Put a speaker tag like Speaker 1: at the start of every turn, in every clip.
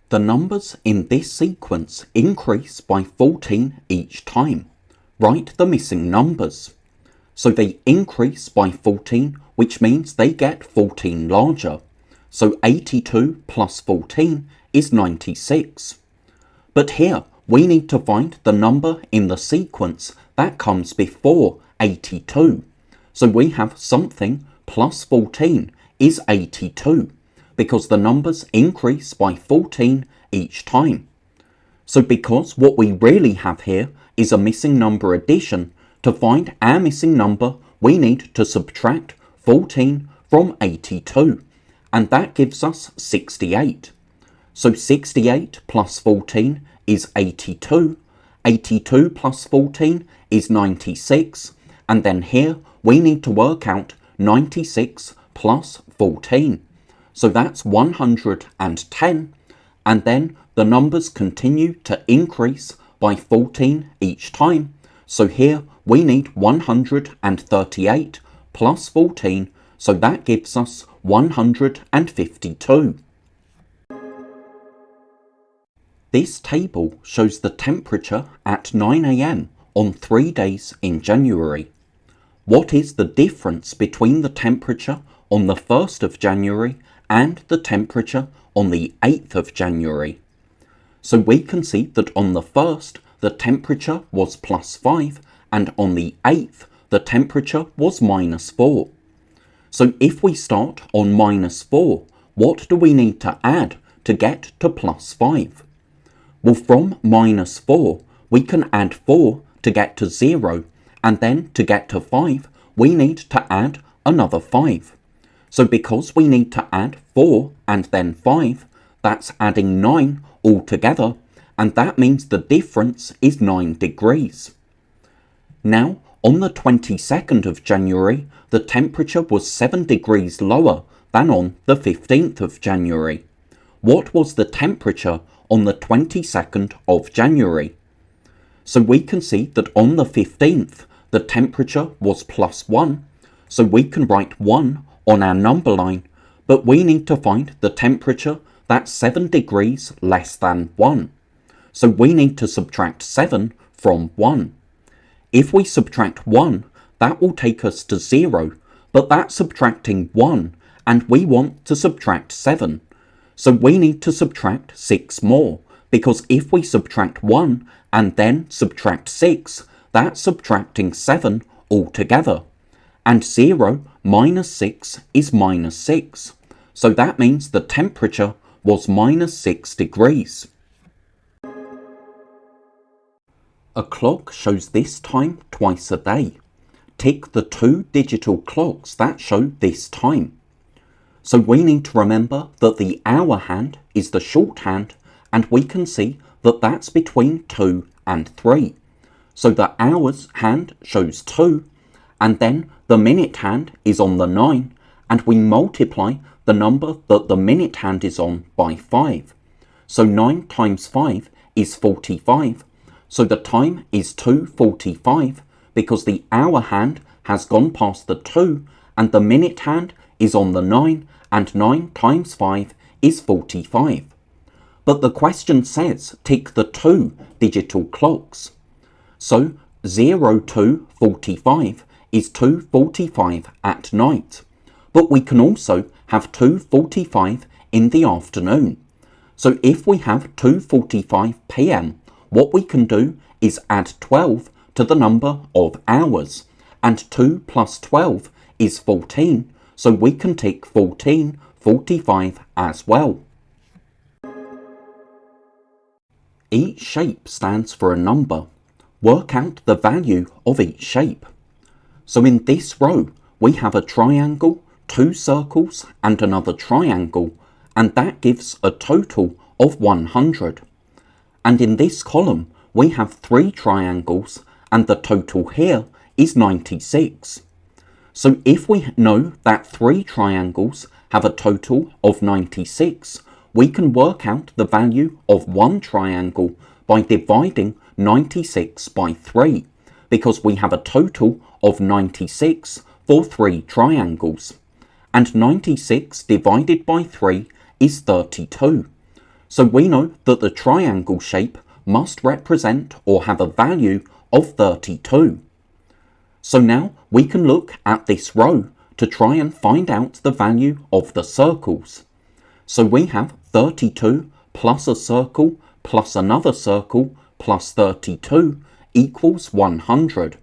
Speaker 1: The numbers in this sequence increase by 14 each time. Write the missing numbers. So they increase by 14, which means they get 14 larger. So 82 plus 14 is 96. But here we need to find the number in the sequence that comes before 82. So we have something plus 14 is 82, because the numbers increase by 14 each time. So because what we really have here is a missing number addition, to find our missing number we need to subtract 14 from 82, and that gives us 68. So 68 plus 14 is 82, 82 plus 14 is 96, and then here we need to work out 96 plus 14. So that's 110, and then the numbers continue to increase by 14 each time. So here we need 138 plus 14, so that gives us 152. This table shows the temperature at 9 AM on 3 days in January. What is the difference between the temperature on the 1st of January and the temperature on the 8th of January? So we can see that on the 1st the temperature was +5, and on the 8th the temperature was -4. So if we start on -4, what do we need to add to get to +5? Well, from -4 we can add 4 to get to 0, and then to get to 5 we need to add another 5. So because we need to add 4 and then 5, that's adding 9 altogether, and that means the difference is 9 degrees. Now, on the 22nd of January, the temperature was 7 degrees lower than on the 15th of January. What was the temperature on the 22nd of January? So we can see that on the 15th, the temperature was +1, so we can write 1 on our number line, but we need to find the temperature that's 7 degrees less than 1. So we need to subtract 7 from 1. If we subtract 1, that will take us to 0, but that's subtracting 1, and we want to subtract 7. So we need to subtract 6 more, because if we subtract 1 and then subtract 6, that's subtracting 7 altogether. And 0 minus 6 is -6. So that means the temperature was -6 degrees. A clock shows this time twice a day. Tick the 2 digital clocks that show this time. So we need to remember that the hour hand is the shorthand, and we can see that that's between 2 and 3. So the hours hand shows 2, and then the minute hand is on the 9, and we multiply the number that the minute hand is on by 5. So 9 times 5 is 45. So the time is 2:45, because the hour hand has gone past the 2, and the minute hand is on the 9, and 9 times 5 is 45. But the question says tick the 2 digital clocks. So 02:45 is 2:45 at night. But we can also have 2:45 in the afternoon. So if we have 2:45 PM, what we can do is add 12 to the number of hours, and 2 plus 12 is 14, so we can tick 14:45 as well. Each shape stands for a number. Work out the value of each shape. So in this row, we have a triangle, 2 circles, and another triangle, and that gives a total of 100. And in this column, we have 3 triangles, and the total here is 96. So if we know that 3 triangles have a total of 96, we can work out the value of one triangle by dividing 96 by 3, because we have a total of 96 for 3 triangles. And 96 divided by 3 is 32. So we know that the triangle shape must represent or have a value of 32. So now we can look at this row to try and find out the value of the circles. So we have 32 plus a circle plus another circle plus 32 equals 100.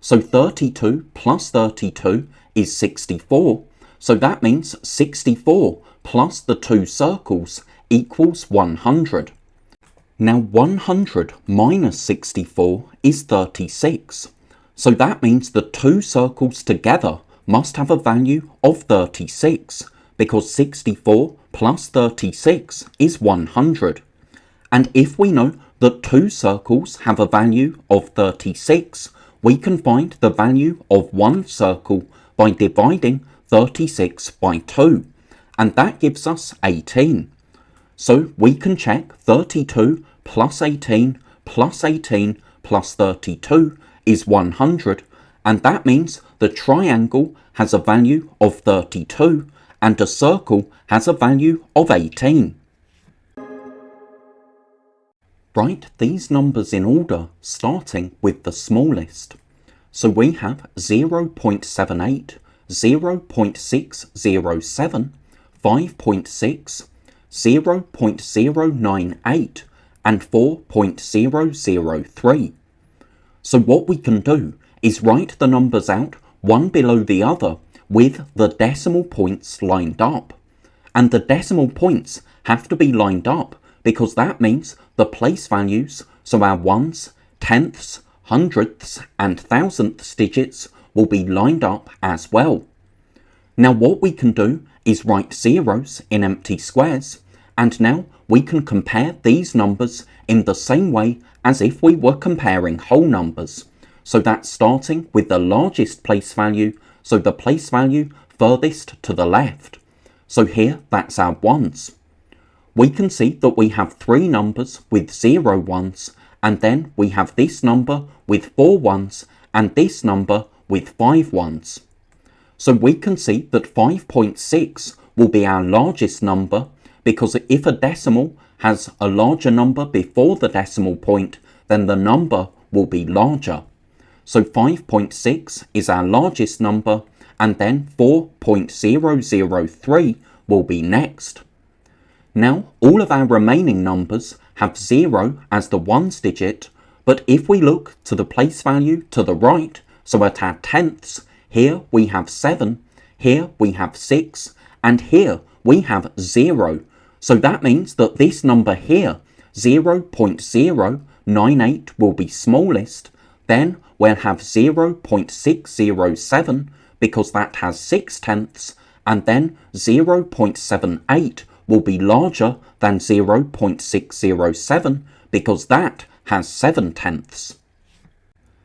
Speaker 1: So 32 plus 32 is 64. So that means 64 plus the two circles equals 100. Now 100 minus 64 is 36. So that means the two circles together must have a value of 36, because 64 plus 36 is 100. And if we know that two circles have a value of 36, we can find the value of one circle by dividing 36 by 2, and that gives us 18. So we can check 32 plus 18 plus 18 plus 32 is 100, and that means the triangle has a value of 32 and a circle has a value of 18. Write these numbers in order, starting with the smallest. So we have 0.78, 0.607, 5.6, 0.098, and 4.003. So what we can do is write the numbers out one below the other with the decimal points lined up. And the decimal points have to be lined up because that means the place values, so our ones, tenths, hundredths and thousandths digits will be lined up as well. Now what we can do is write zeros in empty squares, and now we can compare these numbers in the same way as if we were comparing whole numbers. So that's starting with the largest place value, so the place value furthest to the left. So here that's our ones. We can see that we have three numbers with 0 ones, and then we have this number with 4 ones and this number with 5 ones. So we can see that 5.6 will be our largest number, because if a decimal has a larger number before the decimal point, then the number will be larger. So 5.6 is our largest number, and then 4.003 will be next. Now all of our remaining numbers have 0 as the ones digit, but if we look to the place value to the right, so at our tenths, here we have 7, here we have 6, and here we have 0. So that means that this number here, 0.098, will be smallest. Then we'll have 0.607 because that has 6 tenths, and then 0.78 will be larger than 0.607 because that has 7 tenths.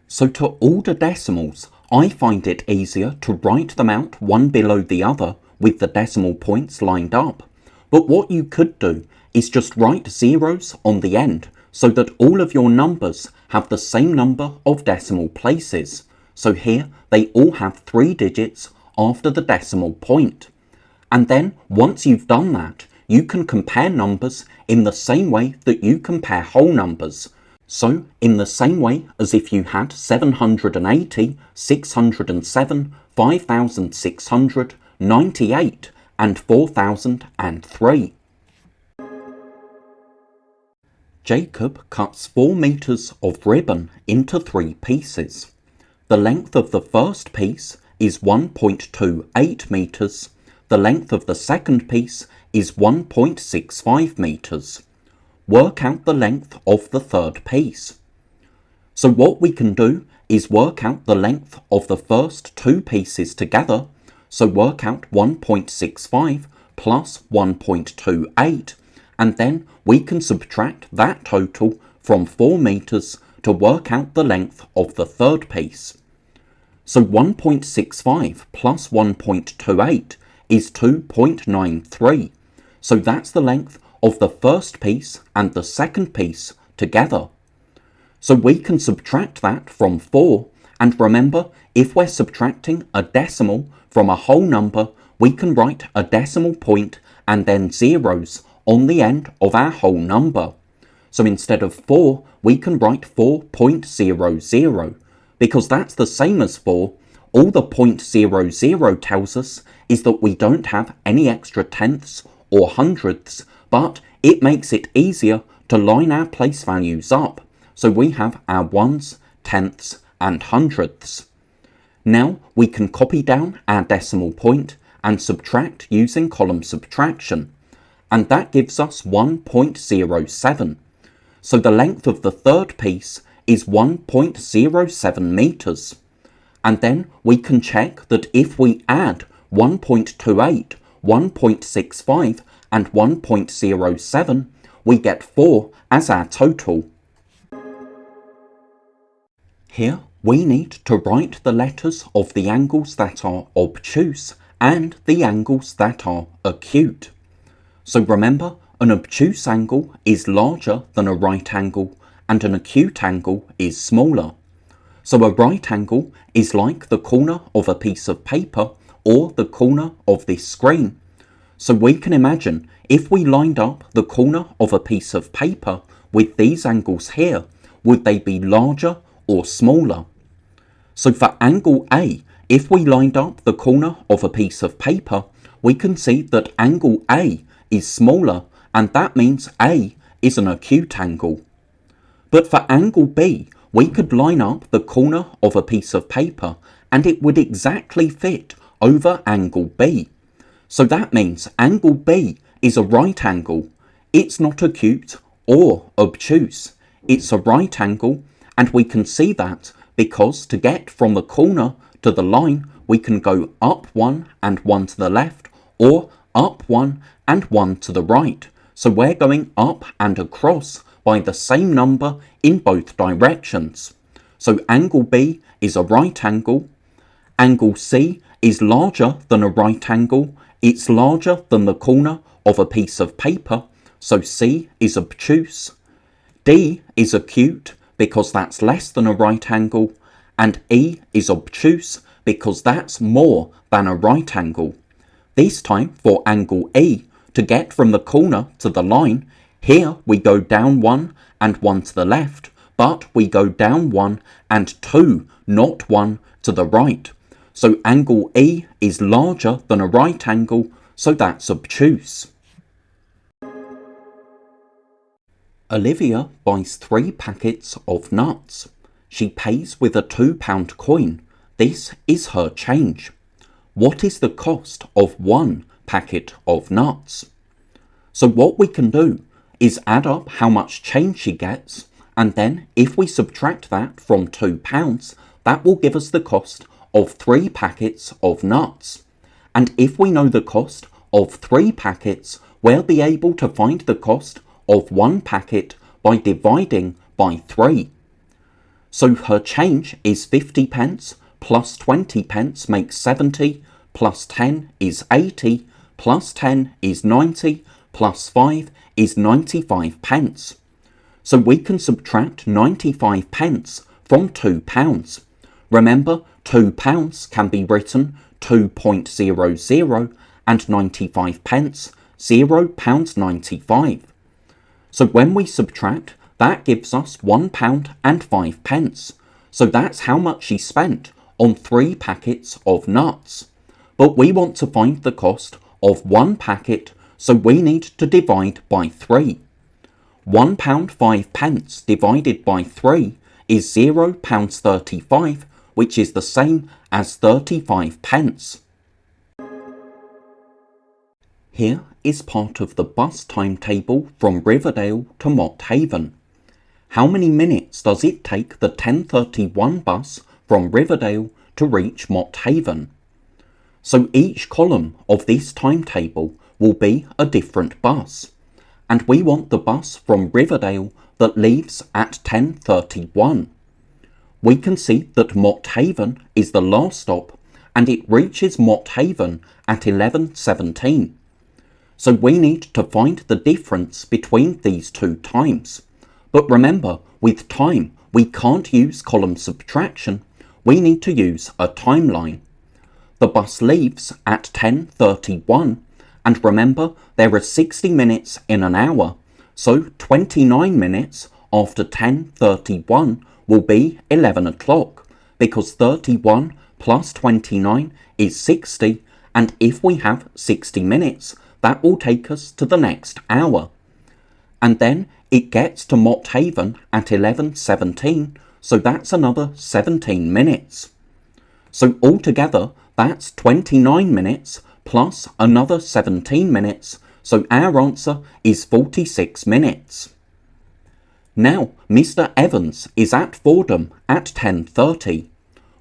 Speaker 1: So to order decimals, I find it easier to write them out one below the other with the decimal points lined up. But what you could do is just write zeros on the end so that all of your numbers have the same number of decimal places. So here they all have 3 digits after the decimal point. And then once you've done that, you can compare numbers in the same way that you compare whole numbers. So in the same way as if you had 780, 607, 5,600, 98 and 4,003. Jacob cuts 4 meters of ribbon into 3 pieces. The length of the first piece is 1.28 meters. The length of the second piece is 1.65 meters. Work out the length of the third piece. So what we can do is work out the length of the first 2 pieces together. So work out 1.65 plus 1.28, and then we can subtract that total from 4 meters to work out the length of the third piece. So 1.65 plus 1.28 is 2.93. So that's the length of the first piece and the second piece together. So we can subtract that from 4, and remember, if we're subtracting a decimal from a whole number, we can write a decimal point and then zeros on the end of our whole number. So instead of 4, we can write 4.00, because that's the same as 4. All the 0.00 tells us is that we don't have any extra tenths or hundredths, but it makes it easier to line our place values up. So we have our ones, tenths and hundredths. Now we can copy down our decimal point and subtract using column subtraction, and that gives us 1.07. So the length of the third piece is 1.07 meters. And then we can check that if we add 1.28, 1.65 and 1.07, we get 4 as our total. Here we need to write the letters of the angles that are obtuse and the angles that are acute. So remember, an obtuse angle is larger than a right angle and an acute angle is smaller. So a right angle is like the corner of a piece of paper or the corner of this screen. So we can imagine if we lined up the corner of a piece of paper with these angles here, would they be larger or smaller? So for angle A, if we lined up the corner of a piece of paper, we can see that angle A is smaller, and that means A is an acute angle. But for angle B, we could line up the corner of a piece of paper and it would exactly fit over angle B. So that means angle B is a right angle. It's not acute or obtuse. It's a right angle, and we can see that because to get from the corner to the line, we can go up 1 and 1 to the left, or up 1 and 1 to the right. So we're going up and across by the same number in both directions. So angle B is a right angle. Angle C is larger than a right angle. It's larger than the corner of a piece of paper, so C is obtuse. D is acute because that's less than a right angle, and E is obtuse because that's more than a right angle. This time for angle E, to get from the corner to the line, here we go down 1 and 1 to the left, but we go down 1 and 2, not 1 to the right. So angle E is larger than a right angle, so that's obtuse. Olivia buys 3 packets of nuts. She pays with a £2 coin. This is her change. What is the cost of 1 packet of nuts? So what we can do is add up how much change she gets, and then if we subtract that from £2, that will give us the cost of 3 packets of nuts. And if we know the cost of 3 packets, we'll be able to find the cost of 1 packet by dividing by 3. So her change is 50 pence, plus 20 pence makes 70, plus 10 is 80, plus 10 is 90, plus 5 is 95 pence. So we can subtract 95 pence from £2. Remember, £2 can be written 2.00 and 95 pence, £0.95. So when we subtract, that gives us £1 and 5 pence. So that's how much she spent on 3 packets of nuts. But we want to find the cost of 1 packet, so we need to divide by 3. £1 5 pence divided by 3 is £0.35, which is the same as 35 pence. Here is part of the bus timetable from Riverdale to Mott Haven. How many minutes does it take the 10:31 bus from Riverdale to reach Mott Haven? So each column of this timetable will be a different bus, and we want the bus from Riverdale that leaves at 10:31. We can see that Mott Haven is the last stop, and it reaches Mott Haven at 11:17. So we need to find the difference between these two times. But remember, with time, we can't use column subtraction. We need to use a timeline. The bus leaves at 10:31, And remember, there are 60 minutes in an hour, so 29 minutes after 10:31 will be 11 o'clock, because 31 plus 29 is 60, and if we have 60 minutes, that will take us to the next hour. And then it gets to Mott Haven at 11:17, so that's another 17 minutes. So altogether, that's 29 minutes plus another 17 minutes, so our answer is 46 minutes. Now, Mr. Evans is at Fordham at 10:30.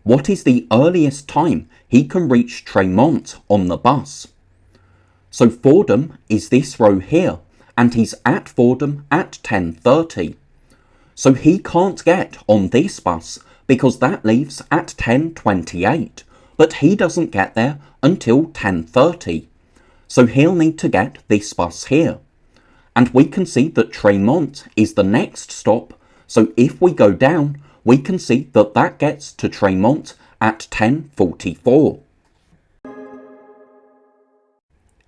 Speaker 1: What is the earliest time he can reach Tremont on the bus? So Fordham is this row here, and he's at Fordham at 10:30. So he can't get on this bus because that leaves at 10:28, but he doesn't get there until 10:30. So he'll need to get this bus here. And we can see that Tremont is the next stop, so if we go down, we can see that that gets to Tremont at 10:44.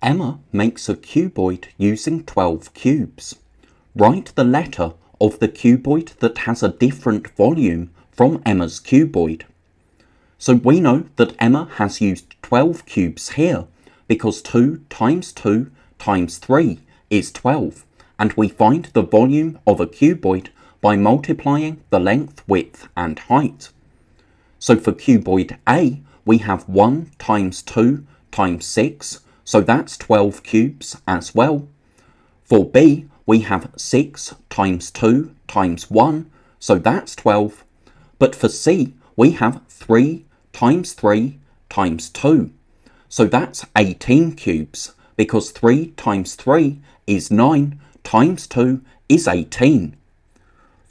Speaker 1: Emma makes a cuboid using 12 cubes. Write the letter of the cuboid that has a different volume from Emma's cuboid. So we know that Emma has used 12 cubes here because 2 times 2 times 3 is 12, and we find the volume of a cuboid by multiplying the length, width and height. So for cuboid A, we have 1 times 2 times 6, so that's 12 cubes as well. For B, we have 6 times 2 times 1, so that's 12. But for C, we have 3 times 3 times 2. So that's 18 cubes, because 3 times 3 is 9, times 2 is 18.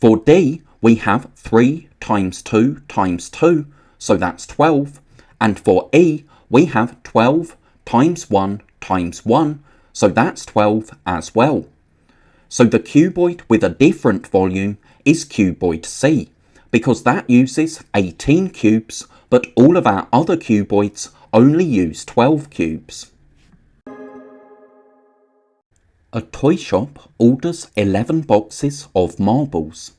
Speaker 1: For D, we have 3 times 2 times 2, so that's 12. And for E, we have 12 times 1 times 1, so that's 12 as well. So the cuboid with a different volume is cuboid C, because that uses 18 cubes, but all of our other cuboids only use 12 cubes. A toy shop orders 11 boxes of marbles.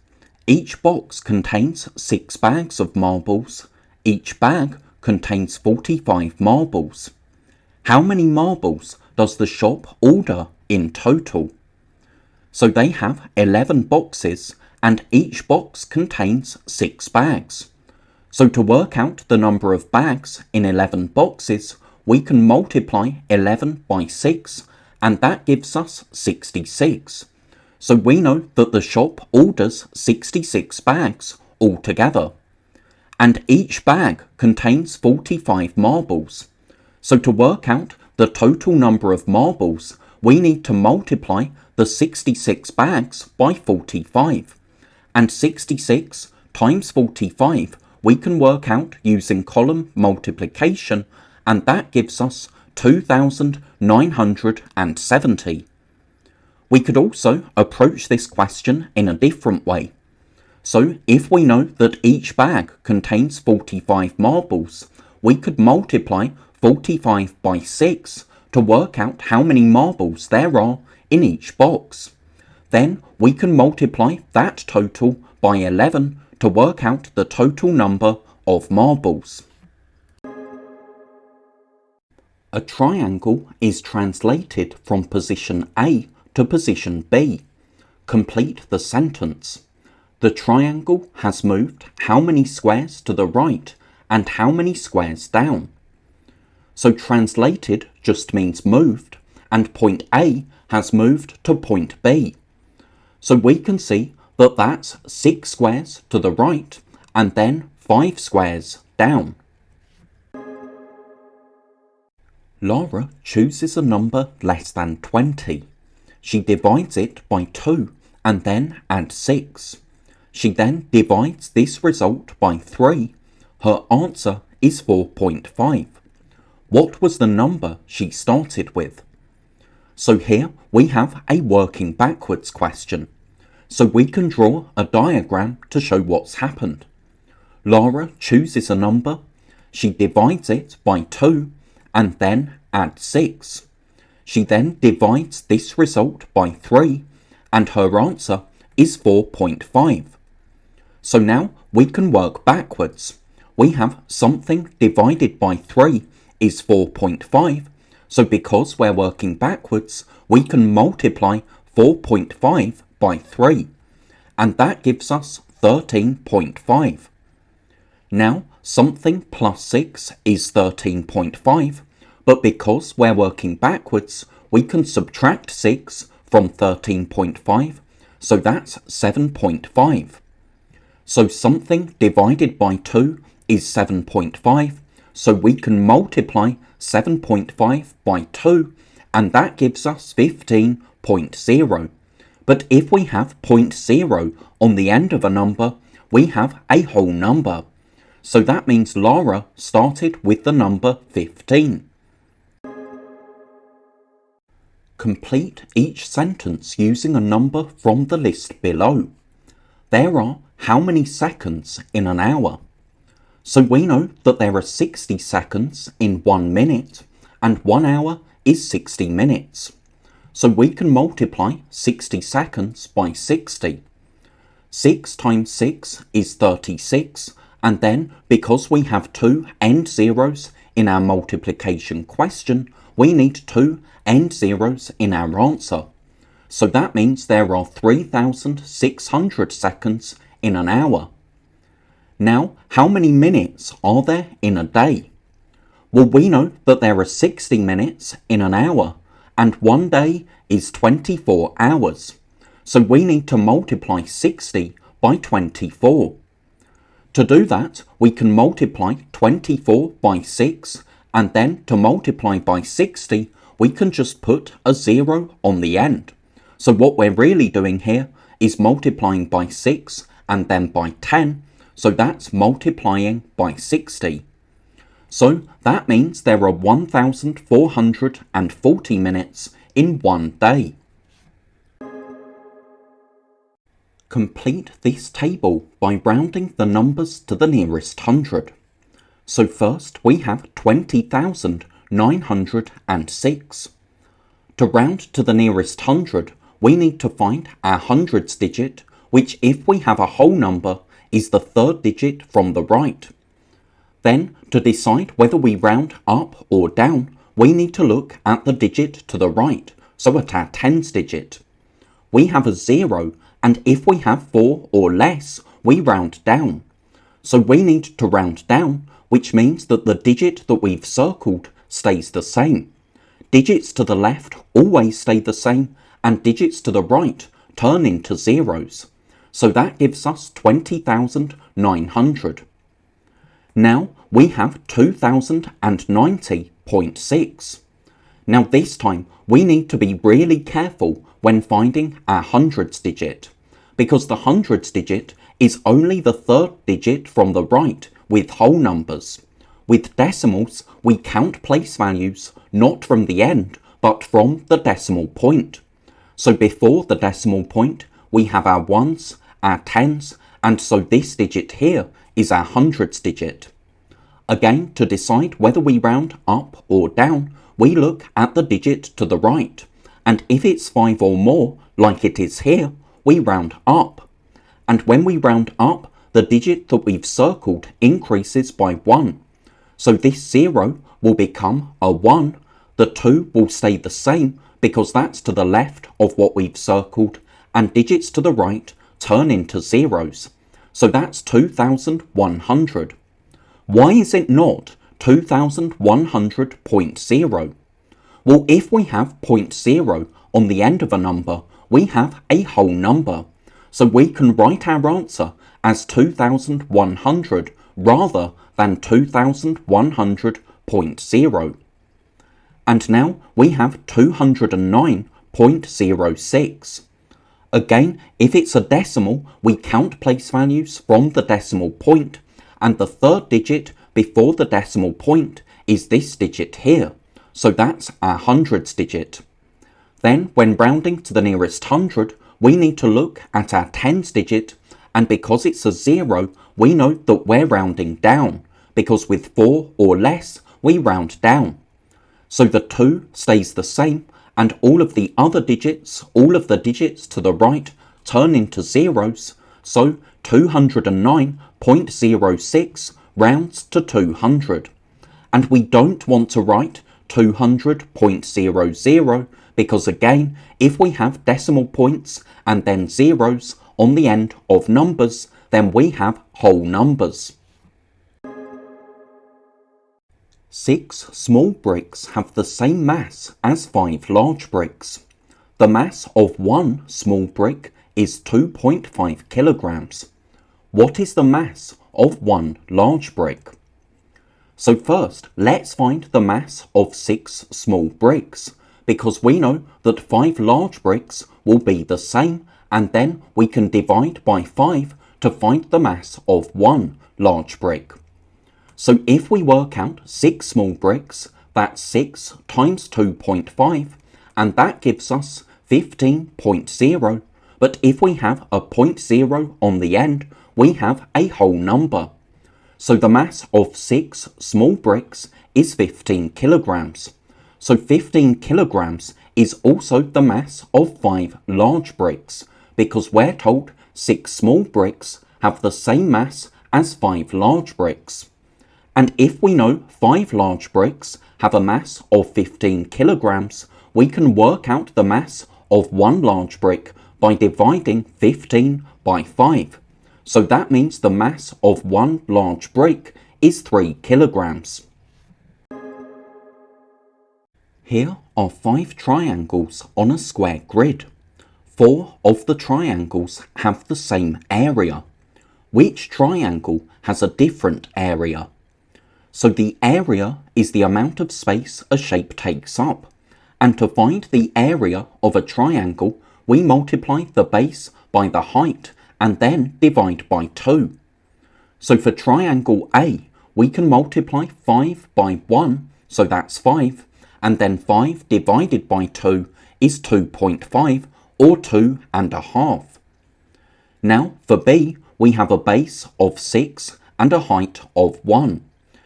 Speaker 1: Each box contains 6 bags of marbles. Each bag contains 45 marbles. How many marbles does the shop order in total? So they have 11 boxes, and each box contains 6 bags. So to work out the number of bags in 11 boxes, we can multiply 11 by 6, and that gives us 66. So we know that the shop orders 66 bags altogether. And each bag contains 45 marbles. So to work out the total number of marbles, we need to multiply the 66 bags by 45. And 66 times 45 we can work out using column multiplication, and that gives us 2,970. We could also approach this question in a different way. So if we know that each bag contains 45 marbles, we could multiply 45 by 6 to work out how many marbles there are in each box. Then we can multiply that total by 11 to work out the total number of marbles. A triangle is translated from position A to position B. Complete the sentence. The triangle has moved how many squares to the right and how many squares down? So translated just means moved, and point A has moved to point B. So we can see that that's 6 squares to the right and then 5 squares down. Laura chooses a number less than 20. She divides it by 2 and then adds 6. She then divides this result by 3. Her answer is 4.5. What was the number she started with? So here we have a working backwards question. So we can draw a diagram to show what's happened. Laura chooses a number, she divides it by 2 and then adds 6. She then divides this result by 3, and her answer is 4.5. So now we can work backwards. We have something divided by 3 is 4.5, so because we're working backwards, we can multiply 4.5 by 3, and that gives us 13.5. Now, something plus 6 is 13.5, but because we're working backwards, we can subtract 6 from 13.5, so that's 7.5. So something divided by 2 is 7.5, so we can multiply 7.5 by 2, and that gives us 15.0. But if we have 0.0 on the end of a number, we have a whole number. So that means Lara started with the number 15. Complete each sentence using a number from the list below. There are how many seconds in an hour? So we know that there are 60 seconds in 1 minute, and 1 hour is 60 minutes. So we can multiply 60 seconds by 60. 6 times 6 is 36, and then because we have 2 end zeros in our multiplication question, we need 2 end zeros in our answer. So that means there are 3,600 seconds in an hour. Now, how many minutes are there in a day? Well, we know that there are 60 minutes in an hour, and 1 day is 24 hours. So we need to multiply 60 by 24. To do that, we can multiply 24 by 6, and then to multiply by 60, we can just put a 0 on the end. So what we're really doing here is multiplying by 6 and then by 10, so that's multiplying by 60. So that means there are 1,440 minutes in 1 day. Complete this table by rounding the numbers to the nearest hundred. So first we have 20,906. To round to the nearest hundred, we need to find our hundreds digit, which if we have a whole number, is the third digit from the right. Then, to decide whether we round up or down, we need to look at the digit to the right, so at our tens digit. We have a 0, and if we have 4 or less, we round down. So we need to round down, which means that the digit that we've circled stays the same. Digits to the left always stay the same, and digits to the right turn into zeros. So that gives us 20,900. Now we have 2090.6. Now this time we need to be really careful when finding our hundreds digit, because the hundreds digit is only the third digit from the right with whole numbers. With decimals, we count place values not from the end, but from the decimal point. So before the decimal point, we have our ones, our tens, and so this digit here is our hundreds digit. Again, to decide whether we round up or down, we look at the digit to the right, and if it's 5 or more, like it is here, we round up. And when we round up, the digit that we've circled increases by 1. So this 0 will become a 1, the 2 will stay the same because that's to the left of what we've circled, and digits to the right turn into zeros. So that's 2,100. Why is it not 2,100.0? Well, if we have 0.0 on the end of a number, we have a whole number. So we can write our answer as 2,100 rather than 2,100.0. And now we have 209.06. Again, if it's a decimal, we count place values from the decimal point, and the third digit before the decimal point is this digit here. So that's our hundreds digit. Then, when rounding to the nearest hundred, we need to look at our tens digit, and because it's a 0, we know that we're rounding down, because with 4 or less, we round down. So the 2 stays the same, and all of the other digits, all of the digits to the right, turn into zeros, so 209.06 rounds to 200. And we don't want to write 200.00 because again, if we have decimal points and then zeros on the end of numbers, then we have whole numbers. 6 small bricks have the same mass as 5 large bricks. The mass of one small brick is 2.5 kilograms. What is the mass of one large brick? So first, let's find the mass of 6 small bricks, because we know that 5 large bricks will be the same, and then we can divide by 5 to find the mass of one large brick. So if we work out 6 small bricks, that's 6 times 2.5, and that gives us 15.0. But if we have a 0.0 on the end, we have a whole number. So the mass of 6 small bricks is 15 kilograms. So 15 kilograms is also the mass of 5 large bricks, because we're told 6 small bricks have the same mass as 5 large bricks. And if we know 5 large bricks have a mass of 15 kilograms, we can work out the mass of one large brick by dividing 15 by 5. So that means the mass of one large brick is 3 kilograms. Here are 5 triangles on a square grid. 4 of the triangles have the same area. Which triangle has a different area? So the area is the amount of space a shape takes up. And to find the area of a triangle, we multiply the base by the height and then divide by 2. So for triangle A, we can multiply 5 by 1, so that's 5, and then 5 divided by 2 is 2.5, or 2.5. Now for B, we have a base of 6 and a height of 1.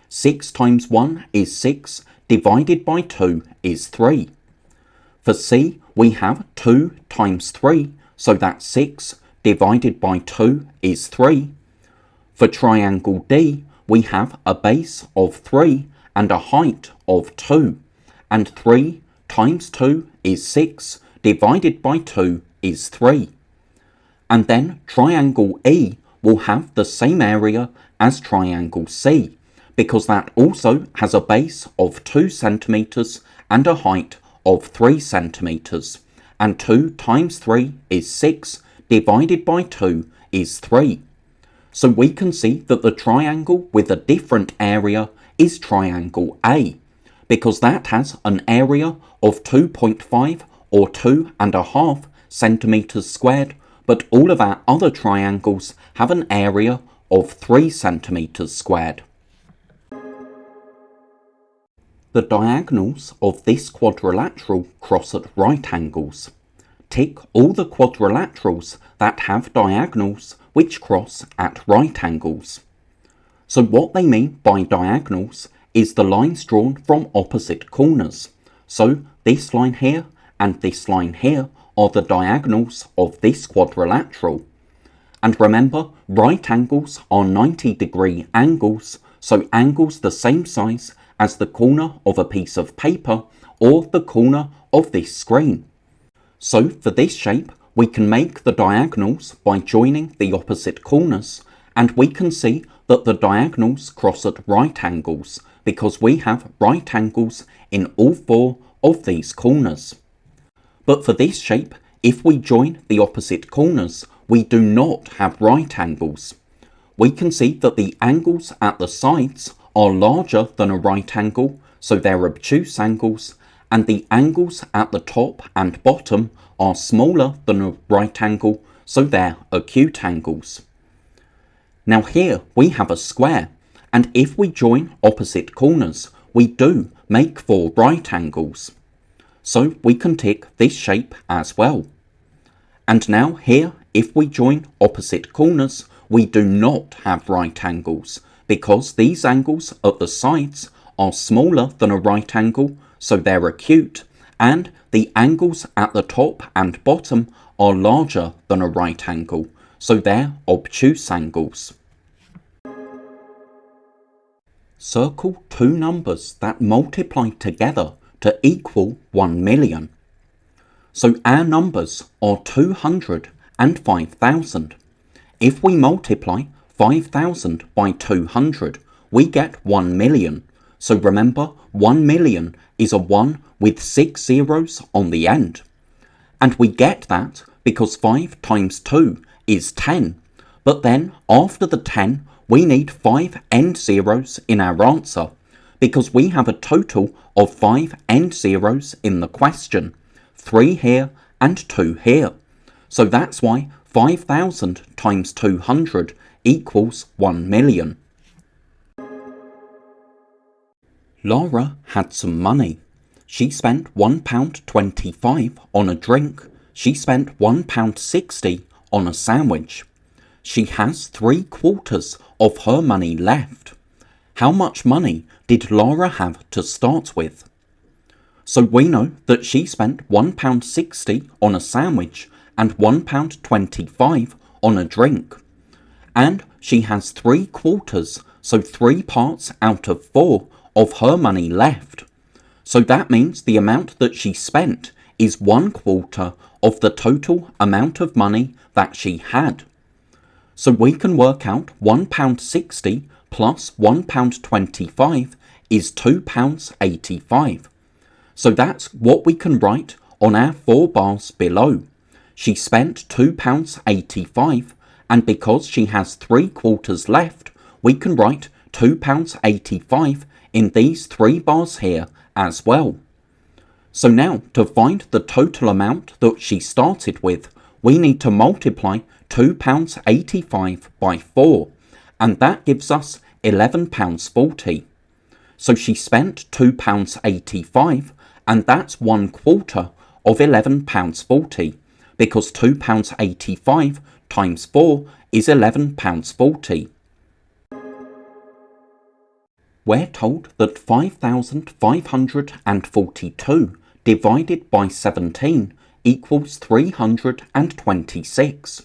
Speaker 1: 6 times 1 is 6, divided by 2 is 3. For C, we have 2 times 3, so that's 6, divided by 2 is 3. For triangle D, we have a base of 3 and a height of 2, and 3 times 2 is 6, divided by 2 is 3. And then triangle E will have the same area as triangle C, because that also has a base of 2 centimeters and a height of 3 centimeters, and 2 times 3 is 6, divided by 2 is 3. So we can see that the triangle with a different area is triangle A, because that has an area of 2.5 or 2.5 centimeters squared, but all of our other triangles have an area of 3 centimeters squared. The diagonals of this quadrilateral cross at right angles. Tick all the quadrilaterals that have diagonals which cross at right angles. So what they mean by diagonals is the lines drawn from opposite corners. So this line here and this line here are the diagonals of this quadrilateral. And remember, right angles are 90-degree angles, so angles the same size as the corner of a piece of paper or the corner of this screen. So for this shape, we can make the diagonals by joining the opposite corners, and we can see that the diagonals cross at right angles because we have right angles in all 4 of these corners. But for this shape, if we join the opposite corners, we do not have right angles. We can see that the angles at the sides are larger than a right angle, so they're obtuse angles, and the angles at the top and bottom are smaller than a right angle, so they're acute angles. Now here we have a square, and if we join opposite corners, we do make 4 right angles. So we can tick this shape as well. And now here, if we join opposite corners, we do not have right angles, because these angles at the sides are smaller than a right angle, so they're acute, and the angles at the top and bottom are larger than a right angle, so they're obtuse angles. Circle two numbers that multiply together to equal 1 million. So our numbers are 200 and 5,000. If we multiply 5,000 by 200, we get 1 million. So remember, 1 million is a 1 with 6 zeros on the end. And we get that because 5 times 2 is 10. But then, after the 10, we need 5 end zeros in our answer, because we have a total of 5 end zeros in the question, 3 here and 2 here. So that's why 5,000 times 200 equals 1 million. Laura had some money. She spent £1.25 on a drink. She spent £1.60 on a sandwich. She has 3/4 of her money left. How much money did Laura have to start with? So we know that she spent £1.60 on a sandwich and £1.25 on a drink. And she has 3/4, so 3 parts out of 4 of her money left. So that means the amount that she spent is 1/4 of the total amount of money that she had. So we can work out £1.60 plus £1.25 is £2.85. So that's what we can write on our 4 bars below. She spent £2.85, and because she has 3/4 left, we can write £2.85 in these 3 bars here as well. So now, to find the total amount that she started with, we need to multiply £2.85 by 4, and that gives us £11.40. So she spent £2.85, and that's 1/4 of £11.40, because £2.85 times 4 is £11.40. We're told that 5,542 divided by 17 equals 326.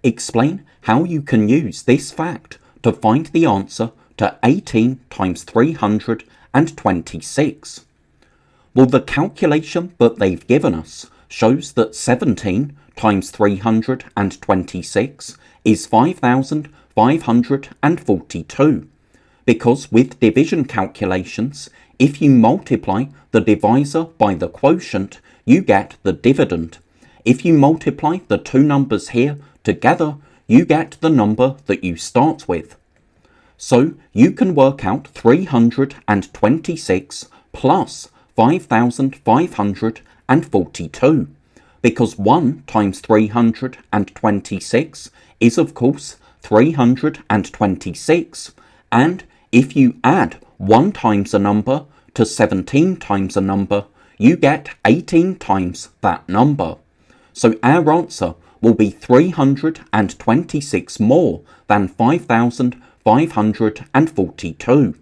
Speaker 1: Explain how you can use this fact to find the answer to 18 times 326. Well, the calculation that they've given us shows that 17 times 326 is 5,542. Because with division calculations, if you multiply the divisor by the quotient, you get the dividend. If you multiply the two numbers here together, you get the number that you start with. So you can work out 326 plus 5,542, because 1 times 326 is of course 326, and if you add 1 times a number to 17 times a number, you get 18 times that number. So our answer will be 326 more than 5,542.